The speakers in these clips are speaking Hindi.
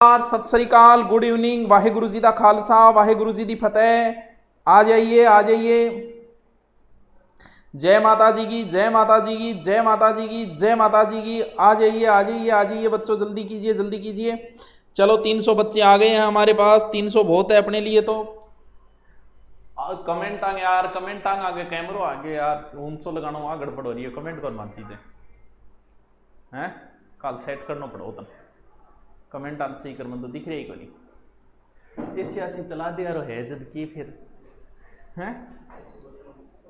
सत श्री अकाल, गुड इवनिंग, वाहेगुरु जी का खालसा, वाहेगुरु जी की फतेह। आ जाइए आ जाइए। जय माता जी की, जय माता जी की, जय माता जी की, जय माता जी की। आ जाइए आ जाइए आ जाइए बच्चों, जल्दी कीजिए जल्दी कीजिए। चलो 300 बच्चे आ गए हैं हमारे पास, 300 बहुत है अपने लिए। तो कमेंट आगे यार, कमेंट आगे, कैमरो आगे यार, 100 लगाना वहां गड़बड़ हो रही है। कमेंट कर मान चीजें हैं, कल सेट करना पड़ो तब कमेंट आंसर सही कर, तो दिख रही को नहीं सियासी चला दिया रो है जब की फिर हैं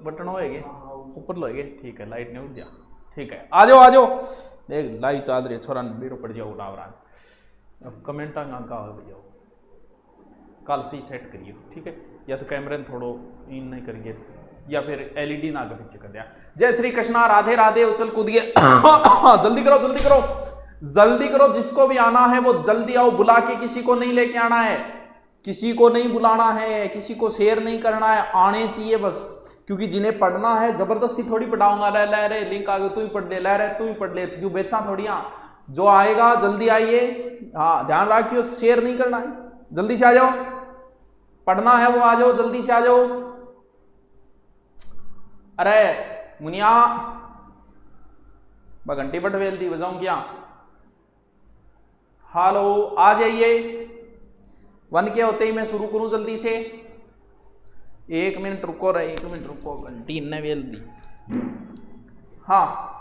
बटन होएगे ऊपर लोगे। ठीक है, लाइट नहीं उठ गया। ठीक है, आ जाओ आ जाओ। देख लाइट चाल रही है, छोरा बेरो पड़ जाओ उठावरा। अब कमेंट आगा भैया कल से ही सेट करिए। ठीक है, या तो कैमरे थोड़ो इन नहीं करिए, या फिर एलईडी ना आगे पीछे कर दिया। जय श्री कृष्णा, राधे राधे, उछल कूदिए। जल्दी करो जल्दी करो जल्दी करो, जिसको भी आना है वो जल्दी आओ। बुला के किसी को नहीं लेके आना है, किसी को नहीं बुलाना है, किसी को शेयर नहीं करना है, आने चाहिए बस। क्योंकि जिन्हें पढ़ना है जबरदस्ती थोड़ी पढ़ाऊंगा, ले रे लिंक आ गया तू ही पढ़ ले, ले रे तू ही पढ़ ले, क्यों बेचा थोड़िया। जो आएगा जल्दी आइए। हाँ ध्यान रखियो, शेयर नहीं करना है, जल्दी से आ जाओ। पढ़ना है वो आ जाओ, जल्दी से आ जाओ। अरे मुनिया घंटी बट वेल दी बजाऊं क्या? हेलो आ जाइए। 1 के होते ही मैं शुरू करूं जल्दी से। 1 मिनट रुको रे, 1 मिनट रुको, घंटी ने वेल दी। हाँ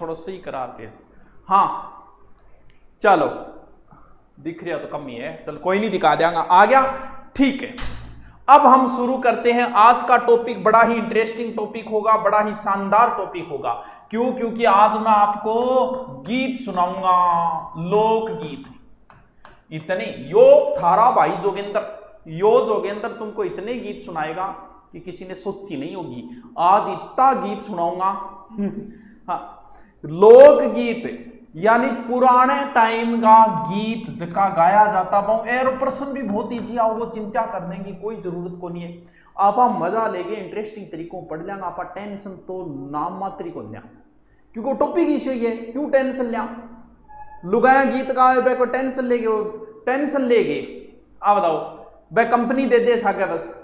थोड़ा सही करा तेज। हाँ चलो दिख रहा तो कम ही है, चल कोई नहीं दिखा देंगा। आ गया, ठीक है। अब हम शुरू करते हैं। आज का टॉपिक बड़ा ही इंटरेस्टिंग टॉपिक होगा, बड़ा ही शानदार टॉपिक होगा। क्यों? क्योंकि आज मैं आपको गीत सुनाऊंगा, लोकगीत। इतने यो थारा भाई जोगेंद्र तुमको इतने गीत सुनाएगा कि किसी ने सोची नहीं होगी। आज इतना गीत सुनाऊंगा। हाँ, लोकगीत यानी पुराने टाइम का गीत जिसका गाया जाता वो एर प्रश्न भी बहुत ईजी आओ, वो चिंता करने की कोई जरूरत को नहीं है। आप मजा लेके इंटरेस्टिंग तरीकों पढ़ लेंगे, आप टेंशन तो नाम मात्र को लिया, क्योंकि टॉपिक इश्यू है। क्यों टेंशन लिया? लुगाया गीत का को टेंशन लेगे, वो टेंशन लेगे। आप बताओ वह कंपनी दे साके बस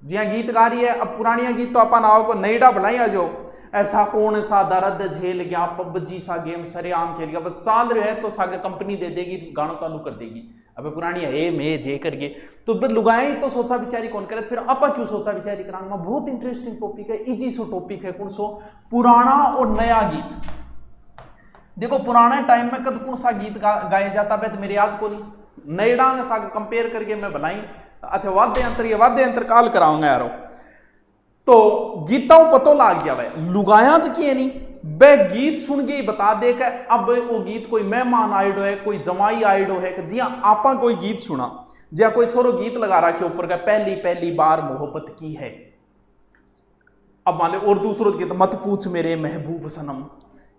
जिया गीत गा रही है। अब पुरानिया गीत तो अपन आओ को नईडा भलाई आ जाओ, ऐसा कौन सा दर्द झेल गया, पबजी सा गेम सरेआम खेल गया, बस चाल रहे है तो सागे कंपनी दे देगी, गाना चालू कर देगी। अब पुरानी है मे जे करके तो लुगाई तो सोचा बिचारी कौन करे, फिर आपा क्यों सोचा बिचारी कराना। बहुत इंटरेस्टिंग टॉपिक है, इजी सो टॉपिक है। कौन सो पुराना और नया गीत। देखो पुराने टाइम में कद कौन सा गीत गाया जाता है तो मेरे याद को नहीं, नईडा सा कंपेयर करके मैं बनाई। अच्छा वाद्य यंत्र, ये वाद्य यंत्र काल कराऊंगा यारो। तो गीता पतो लाग गया वह लुगाया की नहीं, वह गीत सुन के ही बता दे कि अब वो गीत कोई मेहमान आइडो है, कोई जमाई आइडो है, कि जिया आपा कोई गीत सुना, जिया कोई छोरो गीत लगा रहा के ऊपर का पहली पहली बार मोहब्बत की है। अब मान ले और दूसरो गीत मत पूछ मेरे महबूब सनम,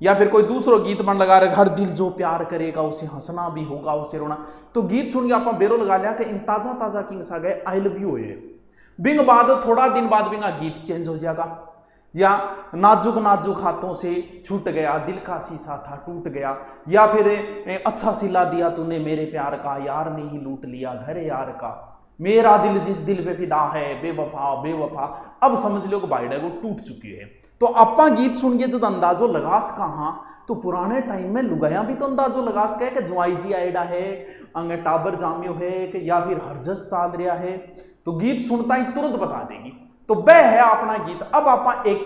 या फिर कोई दूसरो गीत मन लगा रहे हर दिल जो प्यार करेगा उसे हंसना भी होगा उसे रोना। तो गीत सुन के आप बेरो लगा लिया कि इन ताजा ताजा किंग सा गए आई लव यू है। बिंग बाद थोड़ा दिन बाद बिंगा गीत चेंज हो जाएगा, या नाजुक नाजुक हाथों से छूट गया, दिल का शीशा था टूट गया, या फिर अच्छा सिला दिया तूने मेरे प्यार का, यार ने ही लूट लिया घर यार का, मेरा दिल जिस दिल पे फिदा है बेवफा बेवफा। अब समझ लो कि बाइडा को टूट चुकी है। तो आपा गीत सुन के जब अंदाजो लगास कहा, तो पुराने टाइम में लुगाया भी तो अंदाजो लगास कहे कि ज्वाई जी आइडा है, अंगे टाबर जामियो है, कि या फिर हरजस साध रहा है। तो गीत सुनता ही तुरंत बता देगी। तो वह है अपना गीत। अब आप एक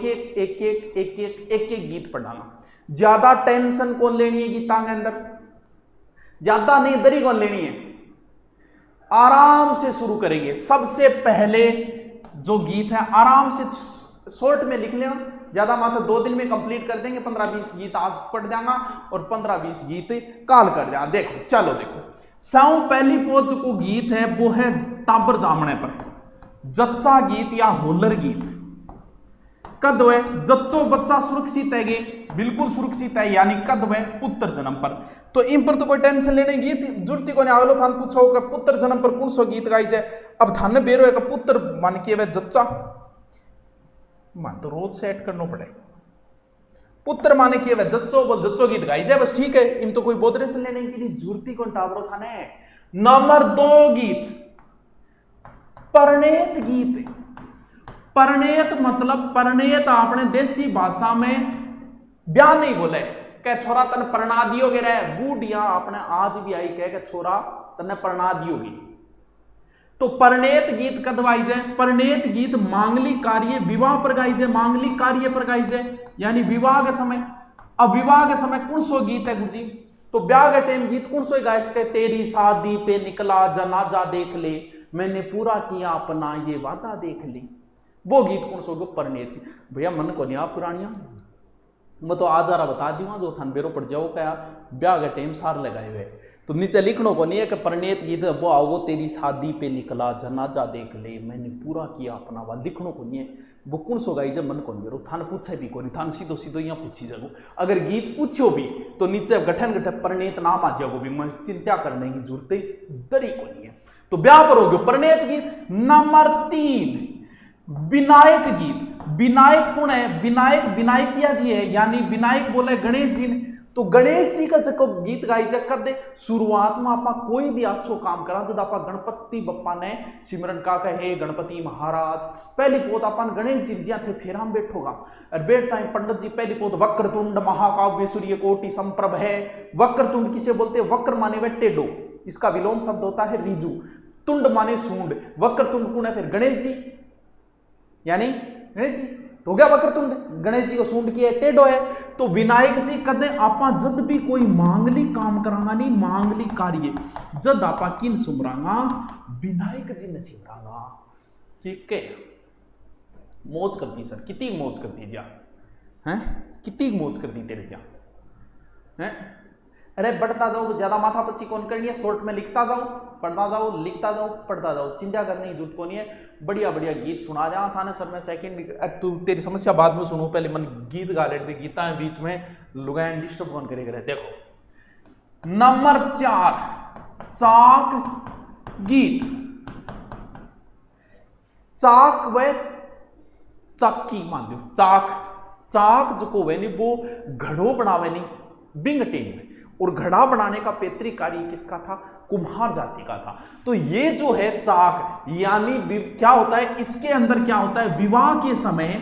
गीत पढ़ाना। ज्यादा टेंशन कौन लेनी है गीता के अंदर, ज्यादा नहीं दरी कौन लेनी है, आराम से शुरू करेंगे। सबसे पहले जो गीत है आराम से शॉर्ट में लिख लेना, ज्यादा मात्र 2 दिन में कंप्लीट कर देंगे। 15-20 गीत आज पढ़ जाऊंगा और 15-20 गीत काल कर जाऊंगा। देखो चलो देखो, सौ पहली पोज जो गीत है वो है टाबर जामने पर, जच्चा गीत या होलर गीत। कद वह जच्चो बच्चा सुरक्षित है, बिल्कुल सुरक्षित है, यानी कद वह पुत्र जन्म पर। तो इन पर तो कोई टेंशन लेने गीत जुड़ती को नहीं आवलो। थान पूछो कि पुत्र जन्म पर कौन सो गीत गाई जाए। अब थाने बेरो है कि पुत्र मान के वह जच्चा मान तो रोज सेट करना पड़े। पुत्र माने के वे जच्चो बोल जच्चो गीत गाई जाए बस, ठीक है। इन तो कोई बोधरे से लेने की नहीं जरूरती कौन टावरो था ने। नंबर 2 गीत परिणेत गीत। परिणेत मतलब परिणेत आपने देसी भाषा में ब्याह नहीं बोले कह छोरा तन परणा दियोगे रे, बूढ़िया आपने आज भी आई कह के छोरा तने परणा दियोगी। तो परिणेत गीत कद गाई जाए? परिणेत गीत मांगलिक कार्य विवाह पर गाई जाए, मांगलिक कार्य पर गाई जाए यानी विवाह के समय। अब विवाह के समय कौन सो गीत है गुरुजी? तो ब्याह के टाइम गीत कौन सो गाय सके? तेरी शादी पे निकला जनाजा देख ले, मैंने पूरा किया अपना ये वादा देख ली। वो गीत कौन सो? परिणेत। भैया मन को नहीं आप पुरानिया मैं तो आज जरा बता दूंगा जो थान बेरो पड़ जाओ क्या ब्याह के टाइम सार लगाए हुए। तो नीचे लिखनो को नहीं है कि परिणेत गीत वो आओ तेरी शादी पे निकला जनाजा देख ले, मैंने पूरा किया अपना वादा, लिखनो को नहीं है। वो कौन सो गाई जब मन को नहीं बेरो थान पूछे भी को नहीं, थान सीधो सीधो यहाँ पूछी जाओ। अगर गीत पूछो भी तो नीचे गठन गठन परिणेत नाम आ जाओ भी, मैं चिंता करने की जरूरत दरी को नहीं है। तो ब्याह पर हो गयो परिणेत गीत। नंबर 3 विनायक गीत। विनायक कौन है? विनायक विनायकिया जी है, यानी विनायक बोले गणेश जी ने। तो गणेश जी का जब गीत गाई जा कर दे शुरुआत में आप कोई भी अच्छो काम करा जब आप गणपति बप्पा ने सिमरन का कहे गणपति महाराज पहली पोत अपन गणेश जी जिया थे फेरा में बैठोगा और बैठता है पंडित जी पहली पोत वक्रतुंड महाकाव्य सूर्य कोटि संप्रभ है। वक्रतुंड किसे बोलते हैं? वक्र माने वे टेढ़ो, इसका विलोम शब्द होता है रिजु, तुंड माने सूंड। वक्रतुंड कौन है? फिर गणेश जी यानी गणेश जी तो हो गया वक्रतुंड। गणेश जी को सूंड किया टेढ़ो है। तो विनायक जी कदे आपा जद भी कोई मांगलिक काम करांगा नहीं मांगलिक कार्य जद आपा किन सुमरांगा? विनायक जी ने सिमरांगा। ठीक है, मौज कर दी सर, कितनी मौज कर दी जा हैं, कितनी मौज कर दी तेरे क्या हैं। अरे बढ़ता जाओ तो ज्यादा माथा पच्ची कौन करनी है, शॉर्ट में लिखता जाओ पढ़ता जाओ लिखता जाओ पढ़ता जाओ, चिंता करने की जरूरत को नहीं है। बढ़िया बढ़िया गीत सुना जा था ना सर मैं सेकंड तू तेरी समस्या बाद में सुनू, पहले मन गीत गा लेते गीता है बीच में लुगाएं डिस्टर्ब कौन करेगा। देखो नंबर 4 चाक गीत। चाक व चाकी मान लो चाक, चाक जो को वे नहीं वो घड़ो बनावे नहीं बिंग टीम में, और घड़ा बनाने का पैतृक कार्य किसका था? कुम्हार जाति का था। तो ये जो है चाक यानी क्या होता है इसके अंदर क्या होता है? विवाह के समय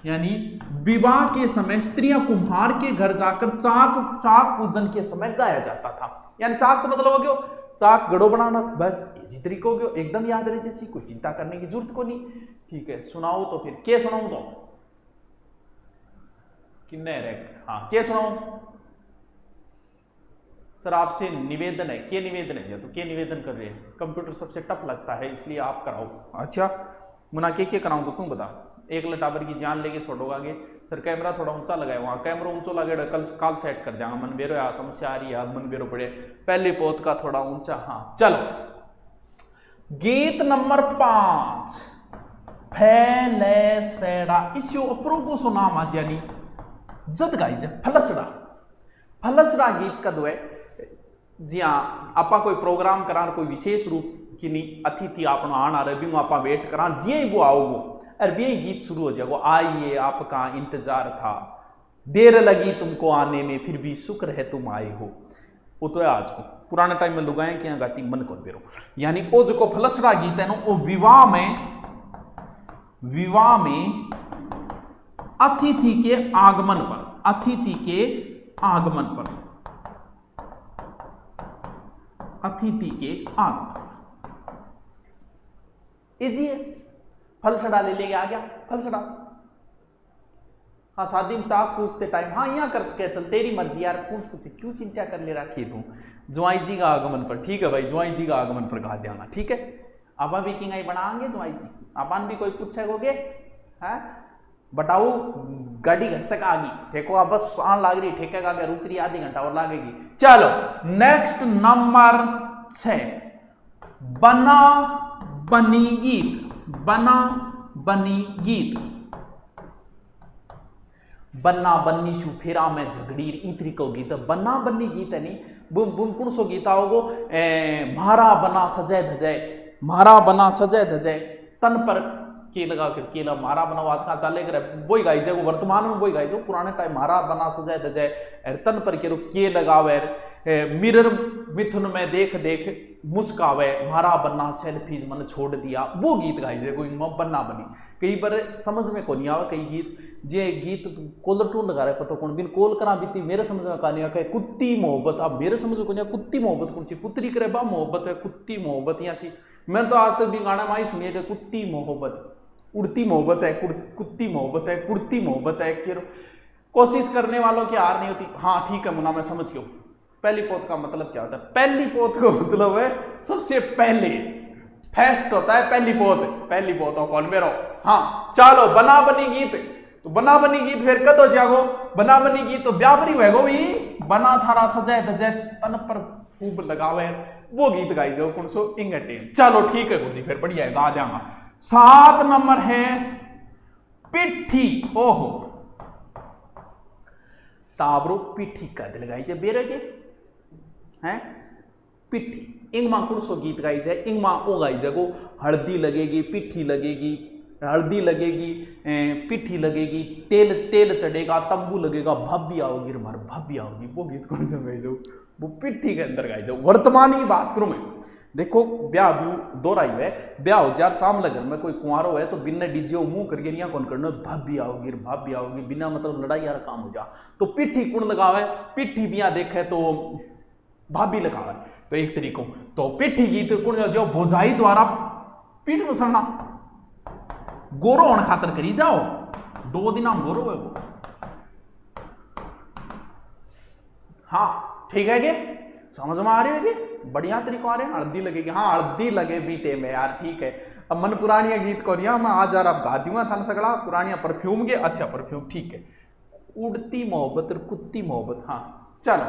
यानी विवाह के समय स्त्रियां कुम्हार के घर जाकर चाक पूजन के समय गाया जाता था। यानी चाक का मतलब हो गया चाक गड़ो बनाना, बस इसी तरीके हो गया, एकदम याद रहे जैसी, कोई चिंता करने की जरूरत को नहीं। ठीक है सुनाओ तो फिर क्या सुनाऊं? तो किन्ने रे हाँ क्या सुनाऊं सर? आपसे निवेदन है। क्या निवेदन है? तो क्या निवेदन कर रहे हैं? कंप्यूटर सबसे टफ लगता है इसलिए आप कराओ। अच्छा मुना क्या कराऊं तो तुम बता। एक लटावर की जान लेके छोड़ोगा आगे सर कैमरा थोड़ा ऊंचा लगाए, वहां कैमरा ऊंचा लगे कल काल सेट कर देंगे। मन बेरो यार समस्या आ रही है, मन बेरो पड़े पहले पोत का थोड़ा ऊंचा। हाँ चलो गीत नंबर 5 फैले सेड़ा। इसी अप्रोगो सो नाम आज यानी जद गाई जा फलसड़ा। फलसड़ा गीत का दो है जी हाँ आपा कोई प्रोग्राम करा कोई विशेष रूप की नहीं अतिथि आप आना रही आपा वेट करा जी वो आओगो और भी गीत शुरू हो जाएगा। आइए आपका इंतजार था, देर लगी तुमको आने में फिर भी शुक्र है तुम आए हो। वो तो है आज को पुराने टाइम में लुगाएं क्या गाती मन को बेरो, यानी वो जो फलसड़ा गीत है ना वो विवाह में अतिथि के आगमन पर, अतिथि के आगमन पर, अतिथि के आगमन जी फलसड़ा ले लेके आ गया फलसड़ा। हाँ शादी में चाक पूछते टाइम हाँ यहाँ कर सके चल तेरी मर्जी यार कौन पूछे क्यों चिंता कर ले रखी तू। ज्वाई जी का आगमन पर ठीक है भाई, ज्वाई जी का आगमन पर गा देना ठीक है। अब भी किंगाई बनाएंगे ज्वाई जी, अपन भी कोई पूछेगोगे है बताओ गाड़ी घर तक आ गई ठेको आप बस आन लाग रही ठेके का रुक रही आधी घंटा और लागेगी। चलो नेक्स्ट नंबर 6 बना बनी गीत। बना बनी गीत। बन्ना बन्नी सुफेरा में झगड़ीर इतरी को गीत बन्ना बन्नी गीत है नहीं बुम बुम कौन सो गीता होगो म्हारा बना सजय धजय, म्हारा बना सजय धजय तन पर के लगा कर केला मारा बनाओ आज का चाले कर वही गाई जाए वर्तमान में वही गाई जाओ पुराने टाइम मारा बना सजाए तजाए तन पर के लगावे मिरर मिथुन में देख देख मुस्कावे मारा बन्ना सेल्फीज मन छोड़ दिया वो गीत गाई जाए कोई बन्ना बनी कई बार समझ में को नहीं आवा कई गीत जे गीत कोलर टून लगा रहे पता कौन बिन कोल करा बीती मेरे समझ में कहानी कहे कुत्ती मोहब्बत अब मेरे समझ में कौन कुत्ती मोहब्बत कौन सी पुत्री करे बा मोहब्बत है कुत्ती मोहब्बत या सी मैं तो आज तक भी गाना में ही सुनिए कि कुत्ती मोहब्बत उड़ती मोहब्बत है कुत्ती मोहब्बत है कुर्ती मोहब्बत है फिर कोशिश करने वालों की हार नहीं होती। हाँ ठीक है मुन्ना मैं समझ गया पहली पोत का मतलब क्या होता है पहली पोत का मतलब है सबसे पहले फर्स्ट होता है पहली पोत हो कौन मेरो। हाँ चलो बना बनी गीत तो बना बनी गीत फिर कद हो जागो बना बनी गीत तो ब्याबरी होगो भी बना थारा सजाए दजाए तन पर खूब लगावे वो गीत गाई जाओ कौन सो इंगटेन। चलो ठीक है गुरुजी फिर बढ़िया है गा देंगा। 7 नंबर है पिट्ठी। ओहो ताबरो पिट्ठी कद लगाई जाए बेरे के हैं पिट्ठी इंगमा कौन सो गीत गाई जाए इंगमा ओ गाई जागो हल्दी लगेगी पिट्ठी लगेगी हल्दी लगेगी पिट्ठी लगेगी तेल तेल चढ़ेगा तंबू लगेगा भव्य आओगी मार भव्य आओगी वो गीत कौन सा गाई जाओ वो पिट्ठी के अंदर गाई जाओ। वर्तमान की बात करूं मैं देखो ब्याह भी दोहराई है ब्याह हो यार शाम लगन में कोई कुंवारो है तो बिना डीजे मुंह करके नहीं कौन करना भाभी आओगी बिना मतलब लड़ाई यार काम हो जा तो पिट्ठी कौन लगावे पिट्ठी बिया देखे तो भाभी लगावे तो एक तरीकों तो पिट्ठी गीत कौन जो भोजाई द्वारा पीठ मसलना गोरो होने खातर करी जाओ 2 दिन हम गोरो है वो। हाँ ठीक है कि समझ में आ रही है बढ़िया तरीको आ रहे हैं हल्दी लगेगी हाँ हल्दी लगे बीटे में यार ठीक है। अब मन पुरानिया गीत को नहीं मैं आज यार अब गा दूंगा था सगड़ा पुरानिया परफ्यूम के अच्छा परफ्यूम ठीक है उड़ती मोहब्बत और कुत्ती मोहब्बत। हाँ चलो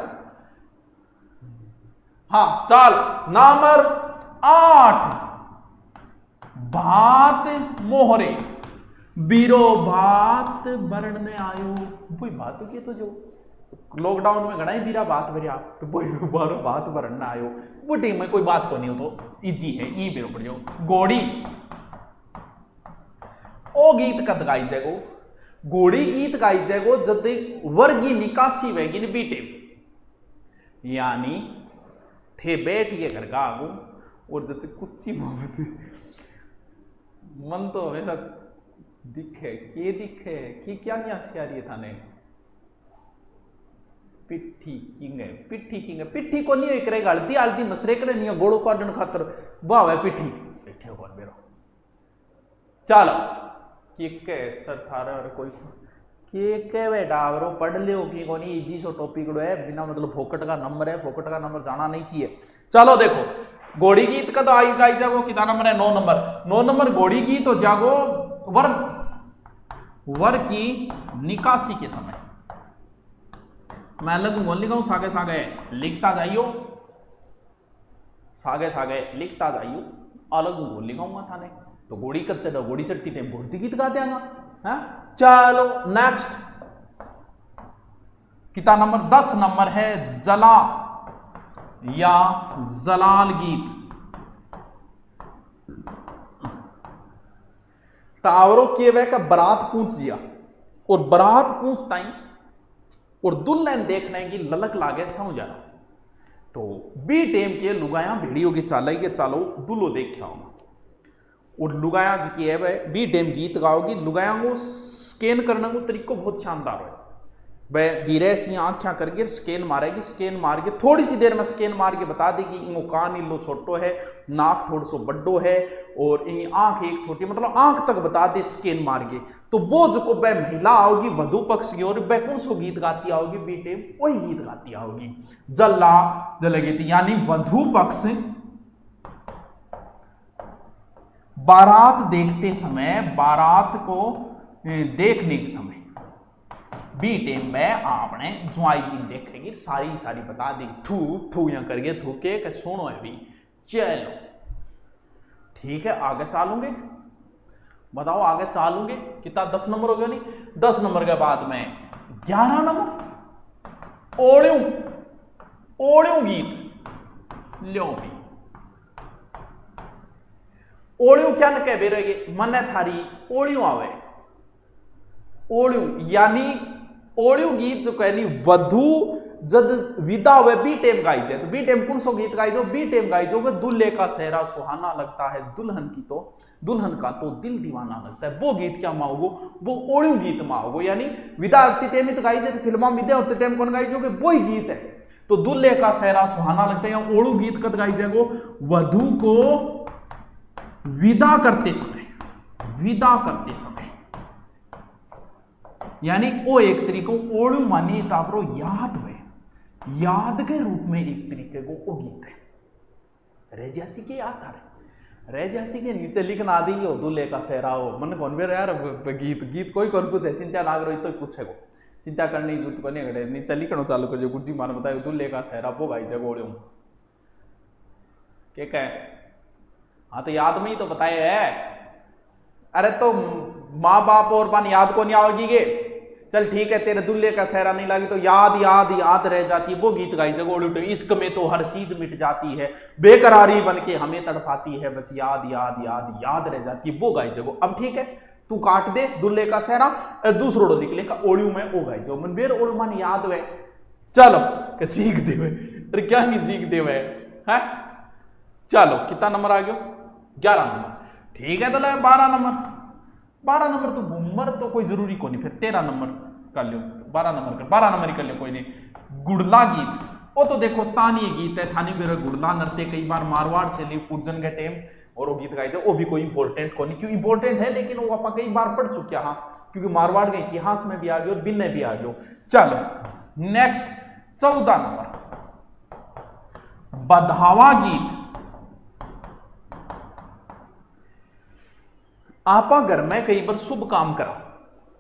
हाँ चल नंबर 8 भात मोहरे बीरो भात भरने आयो वही बात हो तो जो लॉकडाउन में घना ही बीरा बात भरिया तो वही बारो बात भरना आयो वो टीम में कोई बात को नहीं हो तो इजी है ई बेरो पड़ जाओ। घोड़ी ओ गीत कद गाई जाएगो घोड़ी गीत गाई जाएगो जब वर्गी निकासी वेगी ने बीटे यानी थे बैठिए घर का आगू और जब कुछ मोहब्बत मन तो हमेशा दिखे कि क्या नहीं आशियारी थाने पिट्ठी किंग है पिट्ठी को नहीं करेगा हल्दी हल्दी मसरे करे नहीं गोड़ो काटन खातर वाह है पिट्ठी बैठे कौन बेरो। चलो के सर थारा और कोई के बेटा आवरो पढ़ लियो कि कोनी इजी सो टॉपिक है बिना मतलब फोकट का नंबर है फोकट का नंबर जाना नहीं चाहिए। चलो देखो घोड़ी गीत का तो आई गाई जागो कितना नंबर है 9 नंबर घोड़ी गीत हो जागो वर की निकासी के समय मैं अलग बोल लिखा हूं सागे सागे लिखता जाइयो लिखता जाइयो अलग बोल लिखा हूं थाने तो घोड़ी कब चढ़ो घोड़ी चढ़ती टाइम घोड़ती गीत गा देगा। हाँ चलो नेक्स्ट कितना नंबर 10 नंबर है जला या जलाल गीत। तावरों के वे का बारात पूछ दिया और बारात पूछता ही और दुल्हन देखने की ललक लागे समझ आ तो बी टेम के लुगाया भिड़ियों की चालाई के चालो दुल्हो देख और लुगाया जी की है वह बी टेम गीत गाओगी लुगाया को स्कैन करने को तरीको बहुत शानदार है वह धीरे से आंखें करके स्कैन मारेगी स्कैन मार के थोड़ी सी देर में स्कैन मार के बता देगी इनको कान इल्लो छोटो है नाक थोड़ा सो बड्डो है और इन आंख एक छोटी मतलब आंख तक बता दे स्कैन मार के तो वो जो को वह महिला आओगी वधु पक्ष की और वह कौन सो गीत गाती आओगी बेटे वही गीत गाती आओगी जल्ला जल गीत यानी वधु पक्ष बारात देखते समय बारात को देखने के समय बी टेम में आपने जुआई जी देखेगी सारी बता दी थू थू या करके थूके सुनो है भी चलो ठीक है आगे चालूंगे बताओ आगे चालूंगे कितना 10 नंबर हो गया नहीं 10 नंबर के बाद में 11 नंबर ओढ़्यू गीत लो भी ओड़ियों क्या न कह बेरोगे मन थारी ओड़ियों आवे, ओड़ियों यानी ओड़ियों गीत जो कहनी वधु जद विदा हुए बी टेम गाई जाए, तो बी टेम कौन सो गीत गाई जो, बी टेम गाई जो दुल्हे का सेहरा सुहाना लगता है, दुल्हन का तो दिल दीवाना लगता है। वो गीत क्या माओगो, वो ओड़ियों गीत माओगो, यानी विदा होती टेम ही तो गाई जाए, तो फिल्मा विदा होते टेम कौन गाई जो, वो ही गीत है। तो दुल्हे का सेहरा सुहाना लगता है, या ओड़ू गीत कद गाई जाएगो, वधु को विदा करते समय, विदा करते समय, यानी वो एक तरीको ओड़ू मानी तापरो याद हुए, याद के रूप में एक तरीके को वो गीत है। रह जैसी के याद आ रहे, रह जैसी के नीचे लिखना दी हो दुल्हे का सेहरा हो, मन कौन भी यार गीत कोई कौन पूछे, चिंता लाग रही तो पूछे को, चिंता करने की जरूरत को नहीं करे, नीचे लिखना चालू कर जो गुरुजी मान बताए दुल्हे का सेहरा वो गाई जगह ओड़ियों के कहे। हाँ तो याद में ही तो बताए है, अरे तो माँ बाप और बन याद को नहीं आवेगी गे, चल ठीक है तेरे दुल्हे का सेहरा नहीं लगी तो याद याद याद रह जाती है, वो गीत गाई जगह। इश्क में तो हर चीज मिट जाती है, बेकरारी बन के हमें तड़पाती है, बस याद याद याद याद रह जाती है, वो गाई जगह। अब ठीक है तू काट दे दुल्हे का सेहरा और दूसरों निकले का ओड़ियों में ओ गाई जो मन बेर ओड़ मन याद हुए, चलो के सीख दे अरे क्या नहीं सीख दे है। चलो कितना नंबर आ गया, 11 नंबर, ठीक है। तो 12 नंबर, 12 नंबर तो घूमर तो कोई जरूरी को नहीं, फिर 13 नंबर कर लो, 12 नंबर कर, 12 नंबर ही कर लो कोई नहीं। गुड़ला गीत, वो तो देखो स्थानीय गीत है, थानी बेरो गुड़ला नृत्य कई बार मारवाड़ से ली पूजन के टाइम और वो गीत गाए जाए, वो भी कोई इंपॉर्टेंट को नहीं, क्यों इंपॉर्टेंट है लेकिन वो आप कई बार पढ़ चुके हाँ, क्योंकि मारवाड़ के इतिहास में भी आ गए और बिन्ने भी आ गए। चलो नेक्स्ट 14 नंबर, बधावा गीत। आपा घर में कई बार शुभ काम करा,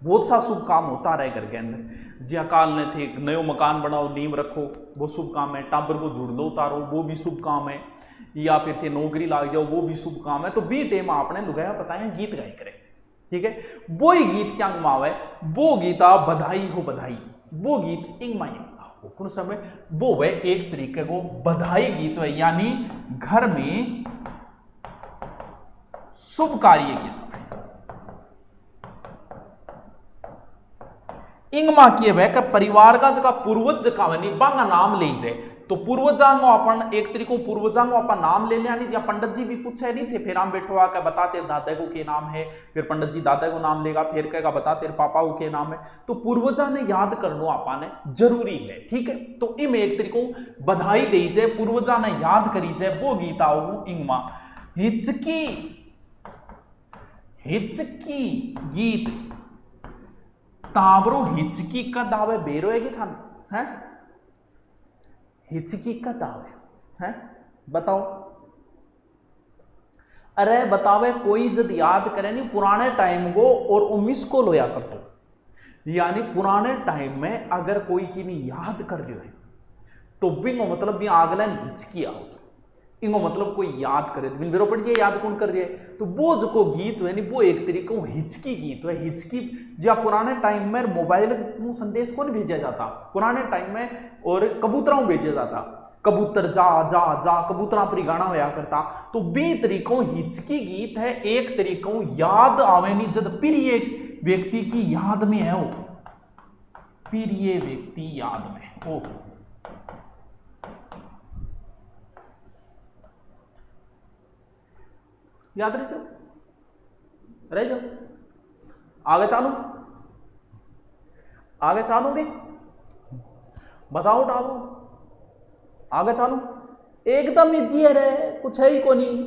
बहुत सा शुभ काम होता रहे घर के अंदर, जी अकाल ने थे नयो मकान बनाओ नींव रखो वो शुभ काम है, टाबर को जुड़ लो उतारो वो भी शुभ काम है, या फिर थे नौकरी लाग जाओ वो भी शुभ काम है। तो बी टेम आपने लुगाया बताया गीत गाई करे, ठीक है। वो ही गीत क्या मावे, वो गीता बधाई हो बधाई, वो गीत इंगमा कौन समय वो वह एक तरीके को बधाई गीत है, यानी घर में शुभ कार्य के समय इंगमा किए वह का परिवार का जगह पूर्वज का बांगा नाम ले जाए, तो पूर्वजांगो अपन एक तरीको पूर्वजांगो अपन नाम ले लिया नहीं, जहाँ पंडित जी भी पूछे नहीं थे, फिर हम बैठो आकर बताते दादा को के नाम है, फिर पंडित जी दादा को नाम लेगा, फिर कहेगा बता तेरे पापा को के नाम है, तो पूर्वजा ने याद करनो अपन जरूरी है, ठीक है। तो इम एक तरीको बधाई दे जाए, पूर्वजा ने याद करी जाए, वो गीत आओ इंगमा। हिचकी, हिचकी गीत तावरो हिचकी का दावे बेरो है कि था है, हिचकी का दावे है बताओ, अरे बतावे कोई जब याद करे नहीं पुराने टाइम को और वो मिस कॉल होया कर दो, यानी पुराने टाइम में अगर कोई की नहीं याद कर रही है तो बिंगो मतलब भी आगला हिचकी आओ, इंगो मतलब कोई याद करे तो बिन पड़ जाए याद कौन कर रही है, तो वो जो को गीत है वो एक तरीके हिचकी गीत है। हिचकी जो पुराने टाइम में मोबाइल को संदेश को नहीं भेजा जाता पुराने टाइम में, और कबूतरों भेजा जाता, कबूतर जा जा जा कबूतरा पर गाना होया करता, तो बे तरीकों हिचकी गीत है, एक तरीकों याद आवे नहीं जब प्रिय व्यक्ति की याद में है, वो प्रिय व्यक्ति याद में ओ याद रह जाओ आगे चालू, आगे चालू भी बताओ डालो, आगे चालू एकदम इजी है रे, कुछ है ही को नहीं,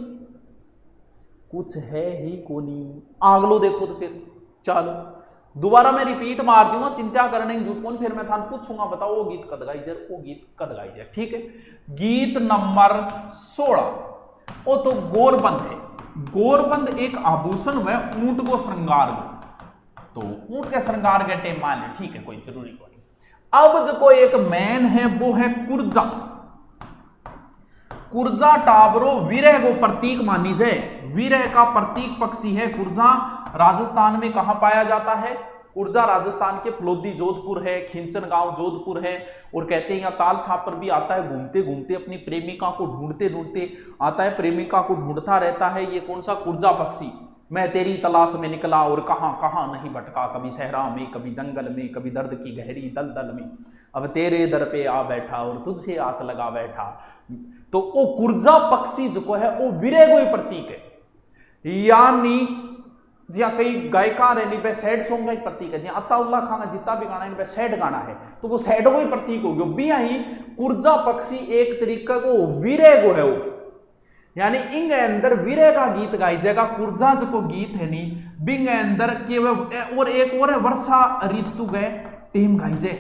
कुछ है ही को नहीं, आगलो देखो तो फिर चलो दोबारा मैं रिपीट मार दूंगा, चिंता करने की जरूरत कौन, फिर मैं थान पूछूंगा बताओ वो गीत कद गाई जाए, वो गीत कद गाई जाए, ठीक है। गीत नंबर 16 वो तो गोरबंद है। गोरबंद एक आभूषण में ऊंट को श्रृंगार को, तो ऊंट के श्रृंगार के टेम मान ले, ठीक है कोई जरूरी को नहीं। अब जो कोई एक मैन है वो है कुर्जा, कुर्जा टाबरो वीरह को प्रतीक मानी जाए, वीरह का प्रतीक पक्षी है कुर्जा। राजस्थान में कहां पाया जाता है, ऊर्जा राजस्थान के फलोदी जोधपुर है, खिंचन गांव जोधपुर है। और कहते हैं यहाँ ताल छाप पर भी आता है, घूमते घूमते अपनी प्रेमिका को ढूंढते ढूंढते आता है, प्रेमिका को ढूंढता रहता है। ये कौन सा कुर्जा पक्षी, मैं तेरी तलाश में निकला और कहां कहां नहीं भटका, कभी सहरा में, कभी जंगल में, कभी दर्द की गहरी दलदल में, अब तेरे दर पे आ बैठा और तुझसे आस लगा बैठा। तो वो कुर्जा पक्षी जो है वो विरह को ही प्रतीक है। यानी जी कई गायकार है पे सैड सॉन्ग का ही प्रतीक है, जी अताउल्ला खान का जितना भी गाना है सैड गाना है, तो वो सैड को ही प्रतीक हो गया। भी यही कुर्जा पक्षी एक तरीका को विरह को है वो, यानी इंग अंदर विरह का गीत गाई जाएगा। कुर्जा जो गीत है नी बिंग अंदर के और एक और है वर्षा ऋतु गए टीम गाई जाए,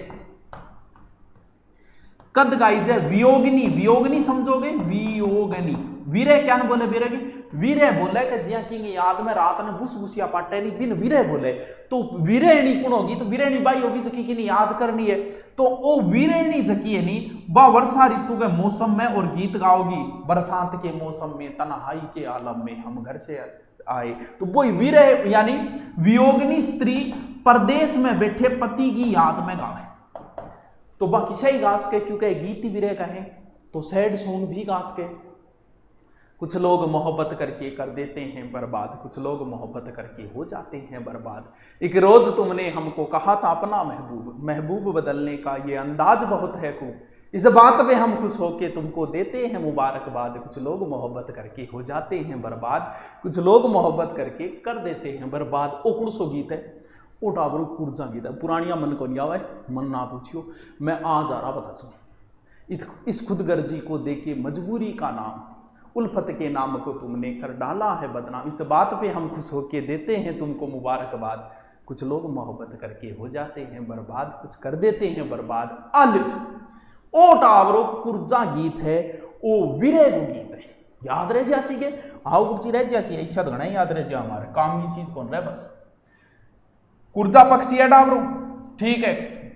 कद गाई जाए वियोगनी, वियोगनी समझोगे, वियोगनी। वीरे क्या बोले वीरे की, वीरे बोले कि जिया की याद में रात ने बुस बुसिया पाटे नहीं बिन वीरे बोले, तो वीरेणी कौन होगी, तो वीरेणी बाई होगी जकी की याद करनी है। तो वो वीरेणी जकी है नी वह वर्षा ऋतु के मौसम में और गीत गाओगी, बरसात के मौसम में तन्हाई के आलम में हम घर से आए। तो वो वीरे यानी वियोगनी स्त्री परदेश में बैठे पति की याद में गावे, तो बाकी सही गास के क्योंकि गीत ही विरह का है, तो सैड सॉन्ग भी गास के। कुछ लोग मोहब्बत करके कर देते हैं बर्बाद, कुछ लोग मोहब्बत करके हो जाते हैं बर्बाद। एक रोज तुमने हमको कहा था अपना महबूब, महबूब बदलने का ये अंदाज बहुत है खूब, इस बात पे हम खुश होके तुमको देते हैं मुबारकबाद। कुछ लोग मोहब्बत करके हो जाते हैं बर्बाद, कुछ लोग मोहब्बत करके कर देते हैं बर्बाद। ओ कौन सो गीत है, ओ टाबरू कुर्जा गीत है, पुरानिया मन को नहीं आवे, मन ना पूछियो, मैं आ जा रहा बता सो। इस खुदगर्जी को देके मजबूरी का नाम, उल्फत के नाम को तुमने कर डाला है बदनाम, इस बात पे हम खुश होके देते हैं तुमको मुबारकबाद। कुछ लोग मोहब्बत करके हो जाते हैं बर्बाद, कुछ कर देते हैं बर्बाद। अलिफ ओ टावरो कुर्जा गीत है, ओ विरह को गीत है, याद रह जासी के आओ कुर्सी रह जासी ऐसा घना याद रह जा, हमारे काम ही चीज कौन रहे बस। कुर्जा पक्षी है टावरो, ठीक है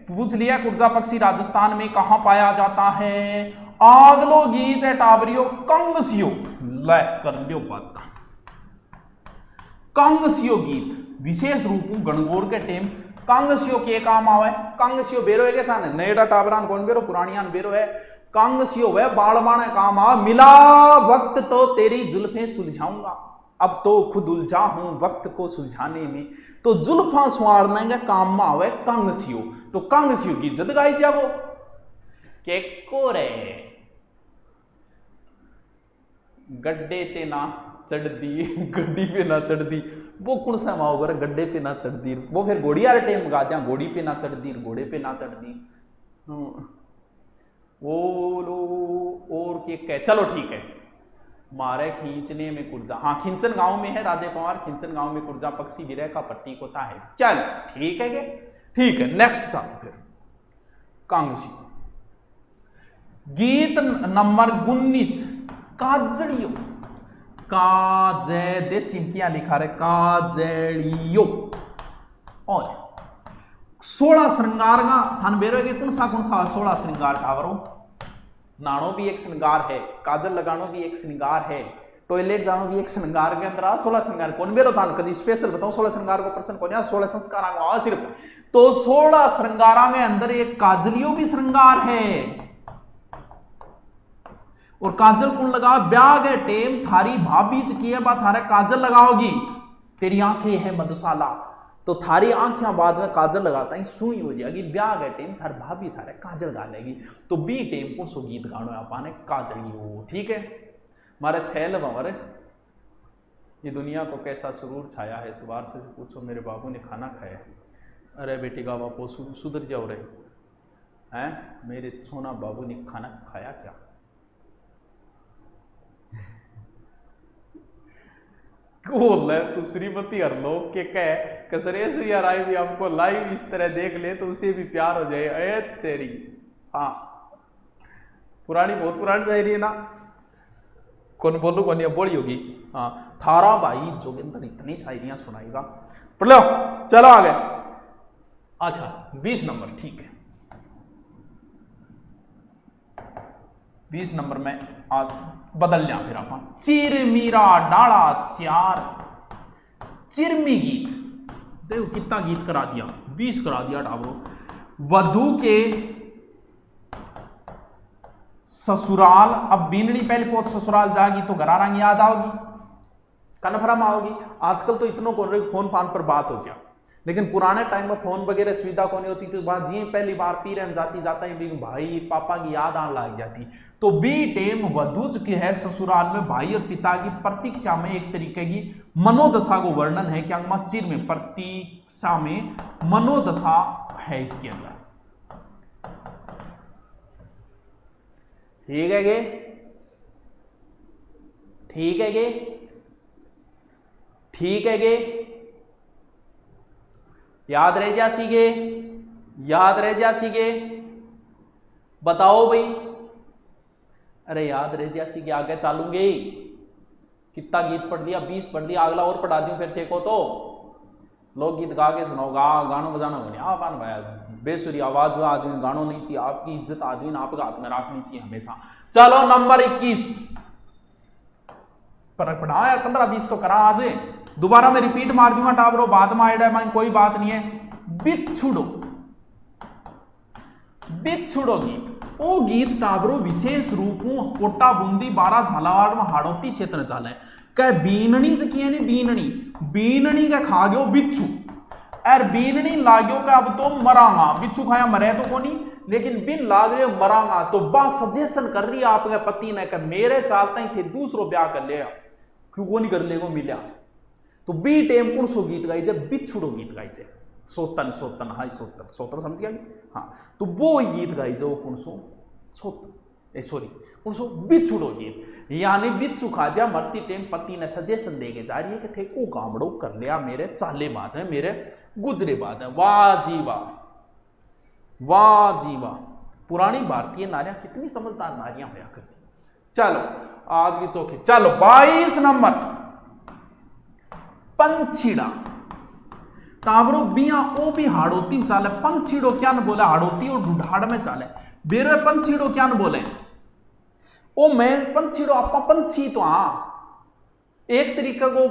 पूछ लिया। कुर्जा पक्षी राजस्थान में कहां पाया जाता है, आगलो गीत है टावरियो कंगसियो, ले कर लियो बात। कंगसियो गीत विशेष रूप गणगौर के टेम कांगसियो के काम आवे, कांगसियो बेरो है था नेड़ा टाबरान कौन बेरो पुरानियान बेरो है, कांगसियो वह बाड़बाणे काम आ, मिला वक्त तो तेरी जुल्फें सुलझाऊंगा, अब तो खुद उलझा हूं वक्त को सुलझाने में। तो जुल्फा सुवारने का काम में आवे कांगसियो, तो कांगसियो की जद गाई जाओ के कोरे गड्ढे ते ना चढ़ दी, गड्डी पे ना चढ़ दी, वो कौन सा माओ कर गड्ढे पे ना चढ़ दी, वो फिर घोड़ी वाले टेम गा दिया, घोड़ी पे ना चढ़ दी, घोड़े पे ना चढ़ दी। वो लो और के कह, चलो ठीक है, मारे खींचने में कुर्जा, हाँ खिंचन गांव में है राधे कुमार, खिंचन गांव में कुर्जा पक्षी विरह का प्रतीक होता है। चल ठीक है के, ठीक है नेक्स्ट चलो फिर कांगसी गीत नंबर 19 काजड़ियो, काजे दे सिंकिया लिखा रहे काजड़ियो। और 16 श्रृंगार का थान बेरोगे कौन सा 16 श्रृंगार का आवरो, नाणो भी एक श्रृंगार है, काजल लगानो भी एक श्रृंगार है, टॉयलेट जानो भी एक श्रृंगार के अंदर 16 श्रृंगार कौन बेरो थान कभी स्पेशल बताऊं 16 श्रृंगार को प्रश्न कौन, 16 संस्कार आ सिर्फ, तो 16 श्रृंगारा में अंदर एक काजलियो भी श्रृंगार है। और काजल कौन लगा, ब्याह के टेम थारी भाभी की है बा थारे काजल लगाओगी, तेरी आंखें है मधुशाला, तो थारी आंखें बाद में काजल लगाता है सुनी हो जाएगी, ब्याह के टेम थार भाभी थारे काजल गा लेगी। तो बी टेम को सो गीत गानो आपाने काजलियो, ठीक है। हमारे 6 हमारे ये दुनिया को कैसा सुरूर छाया है, सुबार से पूछो मेरे बाबू ने खाना खाया है, अरे बेटी का बापो सुधर जाओ रे हैं, मेरे सोना बाबू ने खाना खाया क्या। बोल तू श्रीमती हरलोक के कह कसरे से यार आई भी हमको लाइव इस तरह देख ले तो उसे भी प्यार हो जाए, अरे तेरी हाँ पुरानी बहुत पुरानी शायरी है ना, कौन बोलू कौन बोली होगी, हाँ थारा भाई जोगिंदर इतनी शायरियां सुनाएगा, पढ़ लो चलो आगे। अच्छा 20 नंबर, ठीक है 20 नंबर में आज बदल लिया फिर अपन, चिरमीरा डाला चार, चिरमी गीत देखो कितना गीत करा दिया 20 करा दिया टाबरो। वधु के ससुराल, अब बीननी पहले पोत ससुराल जागी तो घरा रंग याद आओगी, कन्फर्म आओगी। आजकल तो इतनों को फोन फान पर बात हो जाए, लेकिन पुराने टाइम में फोन वगैरह सुविधा को नहीं होती थी। बात जी पहली बार पी रहे जाती जाता है भाई पापा की याद आने लग जाती। तो बी टेम वधुज के है ससुराल में भाई और पिता की प्रतीक्षा में एक तरीके की मनोदशा को वर्णन है। क्या चिर में प्रतीक्षा में मनोदशा है इसके अंदर। ठीक है गे, ठीक है गे, ठीक है गे, याद रह जा सीगे, याद रह जा सीगे, बताओ भाई। अरे याद रह जा सीगे, आगे चालूंगे। कितना गीत पढ़ दिया, 20 पढ़ दिया, अगला और पढ़ा दूं फिर देखो तो लोग गीत गा के सुनाओ, गानों बजाना बने आप भाई बेसुरी आवाज हुआ आदमी गानों नहीं चाहिए। आपकी इज्जत आदमी आपके हाथ में रखनी चाहिए हमेशा। चलो नंबर 21 पर पढ़ाओ यार, 15-20 तो करा आज। दोबारा मैं रिपीट मार दूंगा टाबरो, बाद में आइडिया माइन कोई बात नहीं है। बिछुड़ो, बिछुड़ो गीत, ओ गीत टाबरो विशेष रूप कोटा बूंदी 12 झालावाड़ में हाड़ौती क्षेत्र में चाले। कह बीननी जकी है बीननी, बीननी का खा गयो बिच्छू, और बीननी लागयो का अब तो मरांगा। बिच्छू खाया मरे तो कोनी, लेकिन बिन लाग रहे मरांगा। तो बा सजेशन कर रही आपके पति ने, कह मेरे चालते ही थे दूसरो ब्याह कर लिया, क्यों वो नहीं कर ले वो मिला। तो बी टेम कौन सो गीत गाई जब बिछुड़ो गीत गाई जे, सोतन सोतन हाई सोतन, सोतन समझ गया हाँ। तो वो गीत गाई जो कौन सो सोतन सॉरी कौन सो बिछुड़ो गीत। यानी बिच्छू खा जा मरती टेम पति ने सजेशन देके जा रही है कि थे को गामड़ो कर लिया मेरे चाले बात है, मेरे गुजरे बात है। वाह जी वाह, वाह जी वाह। पुरानी भारतीय नारियां कितनी समझदार नारियां होया करती। चलो आज की चौकी, चलो 22 नंबर पंछीड़ा। टावरो बिया ओ भी हाड़ोती चाले, पंछीड़ो क्या न बोले, हाड़ोती और ढूढ़ाड़ में चाले। बेरे पंछीड़ो क्या न बोले, ओ मैं पंछीड़ो आपा पंछी तो हाँ एक तरीका को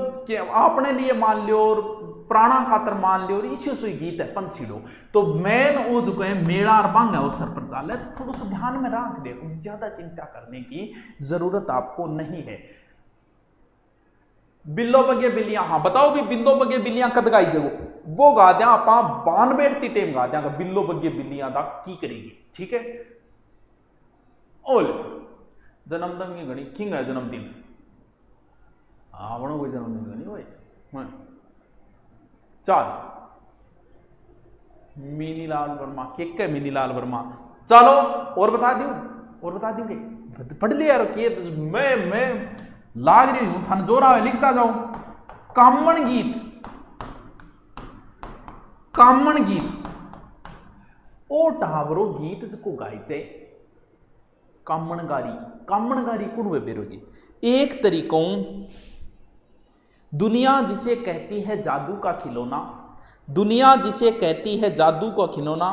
अपने लिए मान लियो और प्राणा खातर मान लियो, इसी से गीत है पंछीड़ो। तो मैन वो जो कहे मेड़ा और बांग है उस सर पर चाले, तो थोड़ा सा ध्यान में रख दे, ज्यादा चिंता करने की जरूरत आपको नहीं है। बिल्लो बगे बिल्लियां, हाँ बताओ भी बिल्लो बगे बिल्लियां कद गाई जगो, वो गा दिया आप बान बैठती टेम गा दिया बिल्लो बगे बिल्लियां दा की करेगी। ठीक है ओल जन्मदिन की घड़ी किंग है जन्मदिन, आवणो कोई जन्मदिन घड़ी भाई। चल मिनीलाल वर्मा, केक है मिनीलाल वर्मा। चलो और बता दूं, और बता दूं के पढ़ लिया रखिए, मैं लाग रही हूं थन जोरा है, लिखता जाओ। कामण गीत, कामण गीत ओ टावरो गीत जिसको गाई जाए कामणगारी। कामणगारी कौन हुए बेरोगी, एक तरीकों दुनिया जिसे कहती है जादू का खिलौना, दुनिया जिसे कहती है जादू का खिलौना,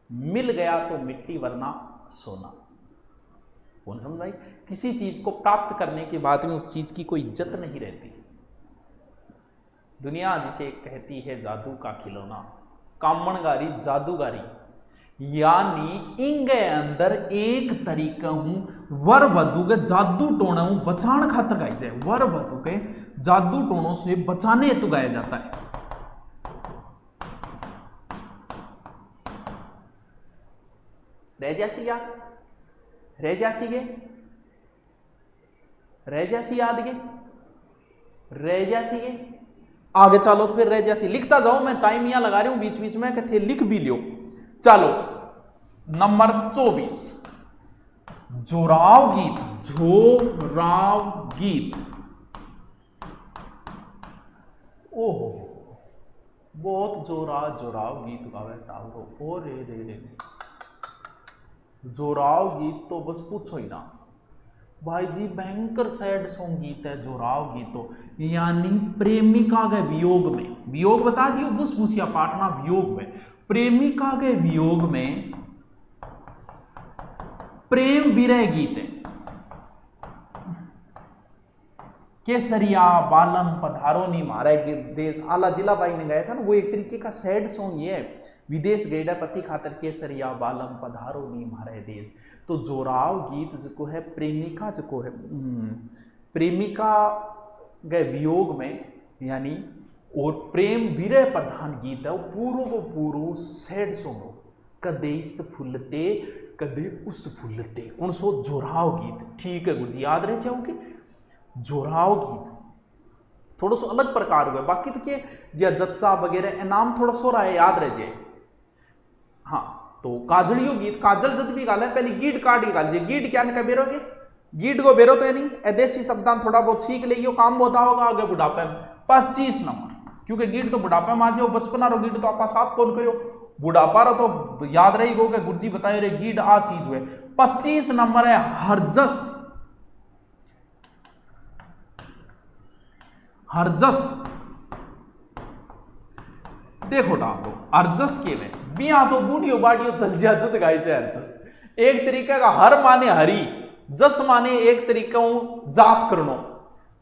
मिल गया तो मिट्टी वरना सोना। कौन समझाई, किसी चीज को प्राप्त करने के बाद में उस चीज की कोई इज्जत नहीं रहती। दुनिया जिसे कहती है जादू का खिलौना, कामणगारी जादूगारी, यानी इंगे अंदर एक तरीका हूं वर वधु के जादू टोना हूं बचाने खातर गाई जाए, वर वधु के जादू टोनों से बचाने हेतु गाया जाता है। रह जासी याद, रह जासी गे, रह जासी याद गे, रह जासी गे। आगे चलो तो फिर रह जासी, लिखता जाओ, मैं टाइम यहां लगा रही हूं बीच बीच में, कहते लिख भी लियो। चलो नंबर 24 जोराव गीत, जोराव गीत। ओहो बहुत जोराव गीत गावे टावरो, ओ रे रे रे जोराव गीत तो बस पूछो ही ना भाई जी, भयंकर सैड सॉन्ग गीत है जोराव गीतो। यानी प्रेमिका के वियोग में, वियोग बता दियो बुसबुसिया पाटना वियोग में, प्रेमिका के वियोग में प्रेम विरह गीत है। केसरिया बालम पधारो नी मारे देश। आला जिला बाई ने गाया था ना, वो एक तरीके का सैड सॉन्ग ये है, विदेश गैडा पति खातर केसरिया बालम पधारो नी मारे देश। तो जोराव गीत जो है प्रेमिका जो है प्रेमिका गए वियोग में यानी और प्रेम विरह प्रधान गीत है, वो पूरो को पूरो सैड सॉन्ग हो, कदे इस फुलते कदे उस फुलते उनसो जोराव गीत। ठीक है गुरु जी, याद रह जाओगे जोराव गीत थोड़ा सा अलग प्रकार हुआ, बाकी तो क्या जच्चा वगैरह नाम थोड़ा सो रहा है, याद रह जाए। हाँ तो काजलियो गीत, काजल जब भी गाला है पहले गीट काट के गाल, गीट क्या नहीं बेरोगे, गीट को बेरो तो नहीं ऐदेसी शब्दान थोड़ा बहुत सीख लियो, काम होता होगा आगे बुढ़ापे में। 25 नंबर, क्योंकि गीट तो बुढ़ापे में आ जाओ, बचपना रो गीट तो आप साथ कौन करो, बुढ़ापा रो तो याद रही गो गुरु जी बताए रे गीट आ चीज हुए। 25 नंबर है हरजस। हरजस देखो डालो हरजस के लिए बिया तो बूढ़ियो बाडियो चल जा जद गाई जाए हरजस। एक तरीका का हर माने हरी, जस माने एक तरीका जाप करनो,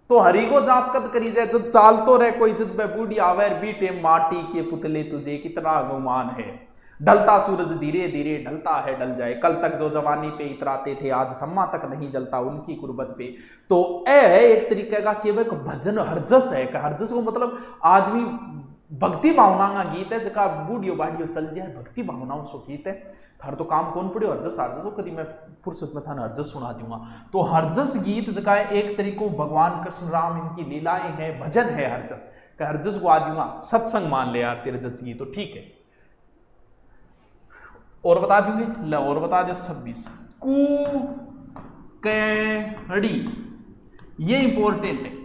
तो हरी को जाप कद करी जाए जब चाल तो रहे कोई जद बूढ़ी आवे बीटे माटी के पुतले तुझे कितना गुमान है, ढलता सूरज धीरे धीरे ढलता है ढल जाए, कल तक जो जवानी पे इतराते थे आज सम्मा तक नहीं जलता उनकी कुर्बत पे। तो ए है एक तरीके का केवल भजन हरजस है, हरजस को मतलब आदमी भक्ति भावना का गीत है, जका बूढ़ियो बाढ़ियो चल जाए भक्ति भावनाओं से गीत है। थार तो काम कौन पड़े हरजस हरजस तो कभी मैं फुर्सत में था हरजस सुना दूंगा। तो हरजस गीत जका एक तरीको भगवान कृष्ण राम इनकी लीलाएं हैं, भजन है हरजस, हरजस को आ दूंगा सत्संग मान ले यार तेरे जस गीत, तो ठीक है। और बता दूंगे और बता दो 26 कू कड़ी, ये इंपॉर्टेंट है,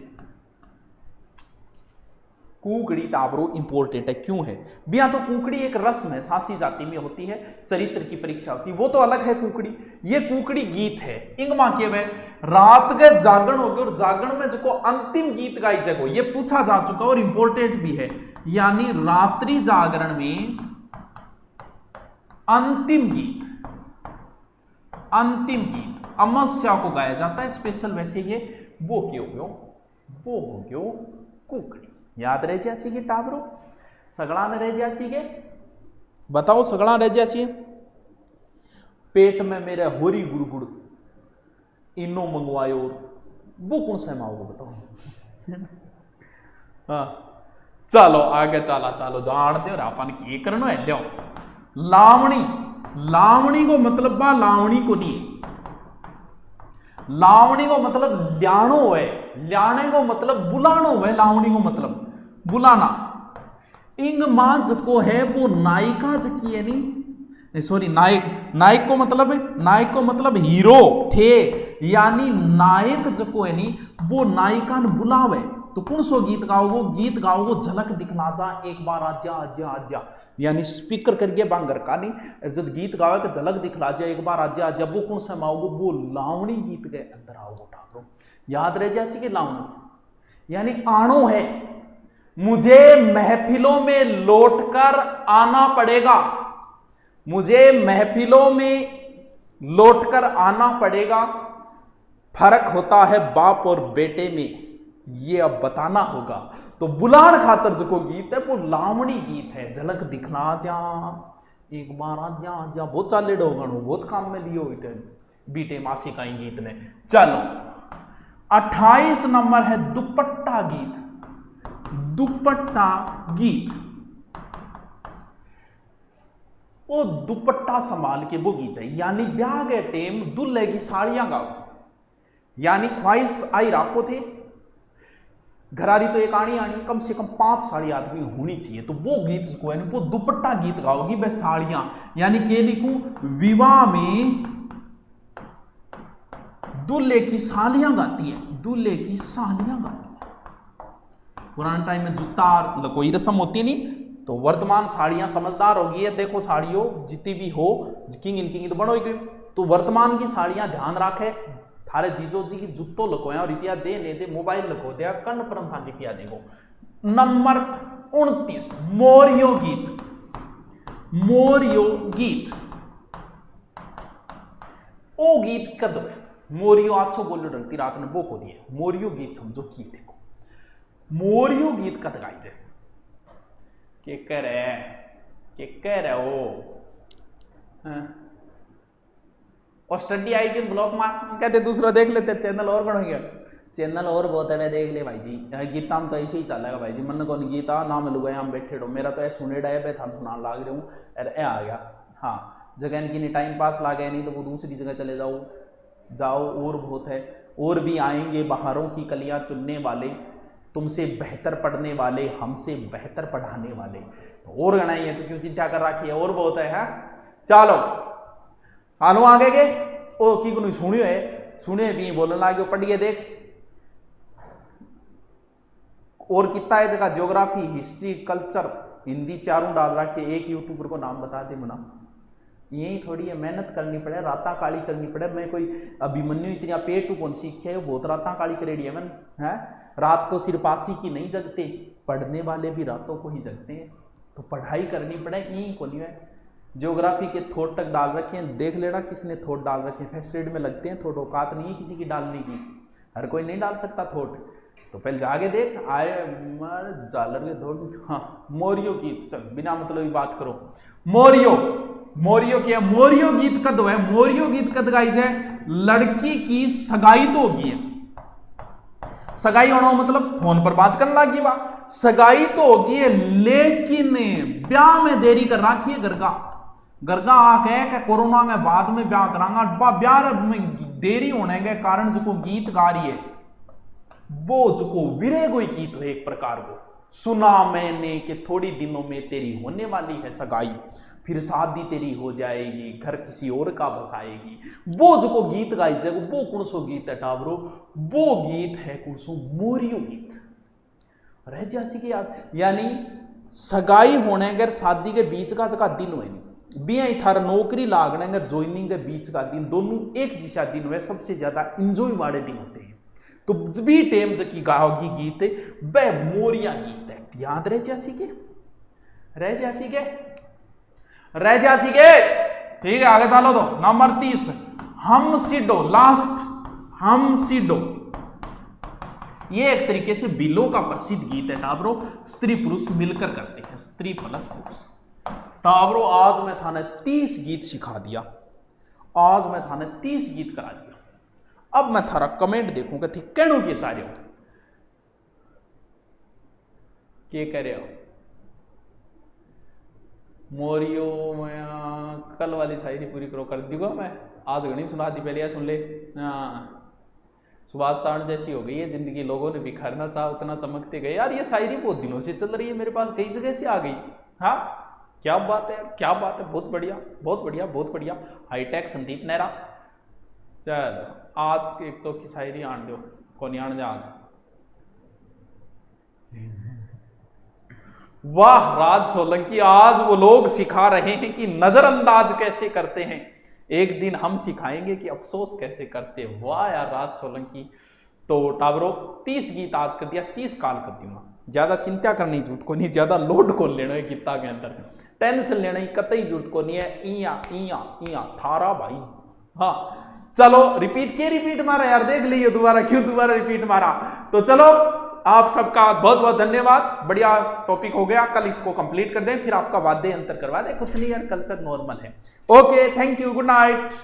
कुकड़ी ताबरो इंपॉर्टेंट है। क्यों है बिया, तो कुकड़ी एक रस्म है, सासी जाति में होती है, चरित्र की परीक्षा होती है, वो तो अलग है कुकड़ी। ये कुकड़ी गीत है इंगमा के वे रात के जागरण हो गए और जागरण में जो अंतिम गीत गाई जगो, ये पूछा जा चुका और इंपॉर्टेंट भी है। यानी रात्रि जागरण में अंतिम गीत अमावस्या को गाया जाता है स्पेशल। वैसे ये वो क्यों वो हो गयो कुकड़ी, याद रह जासी के टाबरो, सगड़ा न रह जासी के, बताओ सगड़ा रह जासी। पेट में मेरे होरी गुड़गुड़ इनो मंगवायो, वो कौन सा माओगे बताओ। हाँ चलो आगे चला, चलो जान दो अपन की करना है। लियो लावणी, लावणी को मतलब बा लावणी को नहीं है, लावणी को मतलब ल्याणो है, ल्याणे को मतलब बुलानो है, लावणी को मतलब बुलाना। इंग माज को है वो नायिका जकी है नहीं सॉरी नायक, नायक को मतलब हीरो थे, यानी नायक जको है नहीं वो नायिका ने बुलावे। तो कौन सो गीत गाओगो, गीत गाओगो झलक दिखला जा एक बार आजा आजा आजा, यानी स्पीकर करके बांगर का नहीं जब गीत गावे कि झलक दिखला जा एक बार आजा आजा, वो कौन सा माओगो, वो लावणी गीत के अंदर आओगो ठाकुर। याद रह जासी कि लावणी यानी आनो है, मुझे महफिलों में लौटकर आना पड़ेगा, मुझे महफिलों में लौटकर आना पड़ेगा, फर्क होता है बाप और बेटे में ये अब बताना होगा। तो बुलान खातर जो गीत है वो लावणी गीत है, झलक दिखला जा एक बार आ जा जा, बहुत चाले डोगण बहुत काम में लियो बीटे मासी का गीत ने। चलो 28 नंबर है दुपट्टा गीत। दुपट्टा गीत वो दुपट्टा संभाल के वो गीत है, यानी ब्याह के टेम दुल्हे की साड़ियां गाओ, यानी ख्वाहिश आई राखो थे घरारी तो एक आनी आनी कम से कम 5 साड़ी आदमी होनी चाहिए। तो वो गीत को है वो दुपट्टा गीत गाओगी वह साड़ियां, यानी के लिखू विवाह में दूल्हे की सालियां गाती है, दूल्हे की सालियां गाती है। पुराने टाइम में जूता कोई रस्म होती है नहीं, तो वर्तमान साड़ियां समझदार होगी है, देखो साड़ियों जितनी भी हो किंग इन किंग तो बनोगी, तो वर्तमान की साड़ियां ध्यान रखे थारे जीजो जी की जुत्तो लकोया और रुपया दे ने दे मोबाइल लको दिया कन्न परम था रुपया देगो। नंबर 29 मोरियो गीत। मोरियो गीत ओ गीत कद है मोरियो आछो बोलो डरती रात ने वो को दिए मोरियो गीत समझो की देखो मोरियो गीत कद गाई जे के कह रहे हो और स्टडी आई कि ब्लॉक मार कहते दूसरा देख लेते चैनल और बन गया चैनल और बहुत है वे देख ले भाई जी गीता में तो ऐसे ही चलेगा भाई जी मन को गीता ना मिलूगा हम बैठे रहो मेरा तो ऐसा सुने डाया पे था सुनान लाग रहा हूँ अरे आ गया हाँ जगह इनकी नहीं टाइम पास लागे नहीं तो वो दूसरी जगह चले जाओ और बहुत है और भी आएंगे बाहरों की कलियां चुनने वाले तुमसे बेहतर पढ़ने वाले हमसे बेहतर पढ़ाने वाले तो और गणाई है तो क्यों चिंता कर रखी है और बहुत है चलो आलो आगे के ओ की को सुनियो भी बोलने लागे पढ़िए देख और कितना है जगह ज्योग्राफी हिस्ट्री कल्चर हिंदी चारों डाल रखे एक यूट्यूबर को नाम बता दे मुना यही थोड़ी है मेहनत करनी पड़े राता काली करनी पड़े मैं कोई अभिमन्यु इतनी पेट टू कौन सीखे बहुत राता काली करेड़ी है मन है रात को सिर्फ आसी की नहीं जगते पढ़ने वाले भी रातों को ही जगते हैं तो पढ़ाई करनी पड़े यही को नहीं है ज्योग्राफी के थोट तक डाल रखे हैं देख लेना किसने थोट डाल रखे हैं फर्स्ट ग्रेड में लगते हैं थोट औकात नहीं है किसी की डालने की हर कोई नहीं डाल सकता थोट तो पहले जाके देख आए मर जालर के थोट हाँ मोरियो गीत चल बिना मतलब की बात करो मोरियो क्या मोरियो गीत कद है मोरियो गीत कद गाई जाए लड़की की सगाई तो होगी है सगाई होना मतलब फोन पर बात करने लगी बा सगाई तो होगी है लेकिन ब्याह में देरी कर रखी है घर का आके के कोरोना के बाद में ब्याह करांगा ब्याह में देरी होने के कारण जो गीत गा रही है वो जो विरह कोई गीत है एक प्रकार को सुना मैंने कि थोड़ी दिनों में तेरी होने वाली है सगाई फिर शादी तेरी हो जाएगी घर किसी और का बसाएगी वो जो गीत गाई जाएगा वो कौन सो गीत है टाबरो वो गीत है कौन सो मोरियो गीत रह जैसी की याद यानी सगाई होने अगर शादी के बीच का जगह दिन हुए बिया थार नौकरी लागने अगर ज्वाइनिंग के बीच का दिन दोनों एक जैसा दिन हुए सबसे ज्यादा इंजॉय वाले दिन होते हैं तो भी टेम की गाओगी गीत है वह मोरिया गीत है याद रह जैसी के ठीक है आगे चलो तो नंबर 30 हम सिडो लास्ट हम सिडो ये एक तरीके से बिलो का प्रसिद्ध गीत है टाबरो स्त्री पुरुष मिलकर करते हैं स्त्री प्लस पुरुष टाबरो आज मैं थाने 30 गीत सिखा दिया आज मैं थाने 30 गीत करा दिया अब मैं थारा कमेंट देखूंगा ठीक कहनो के चाह रहे हो क्या कह रहे हो मोरियो मैं कल वाली शायरी पूरी करो कर दूंगा मैं आज घनी सुना दी पहले सुन ले सुभाष साण जैसी हो गई है जिंदगी लोगों ने बिखरना चाहा उतना चमकते गए यार ये शायरी बहुत दिनों से चल रही है मेरे पास कई जगह से आ गई हाँ क्या बात है क्या बात है बहुत बढ़िया बहुत बढ़िया बहुत बढ़िया हाईटेक संदीप नेहरा चलो आज एक चौकी शायरी आन दो कौन आन दे आज वाह राज सोलंकी आज वो लोग सिखा रहे हैं कि नजरअंदाज कैसे करते हैं एक दिन हम सिखाएंगे कि अफसोस कैसे करते हैं वाह यार राज सोलंकी तो टाबरो 30 गीत आज कर दिया 30 काल कर दूंगा ज्यादा चिंता करने की जरूरत को नहीं ज्यादा लोड को लेना है गीता के अंदर टेंशन लेने की कतई जरूरत को नहीं है इया थारा भाई हाँ चलो रिपीट मारा यार देख लीजिए दोबारा क्यों दोबारा रिपीट मारा तो चलो आप सबका बहुत बहुत धन्यवाद बढ़िया टॉपिक हो गया कल इसको कंप्लीट कर दें फिर आपका वाद्य अंतर करवा दें कुछ नहीं यार कल्चर नॉर्मल है okay thank you good night.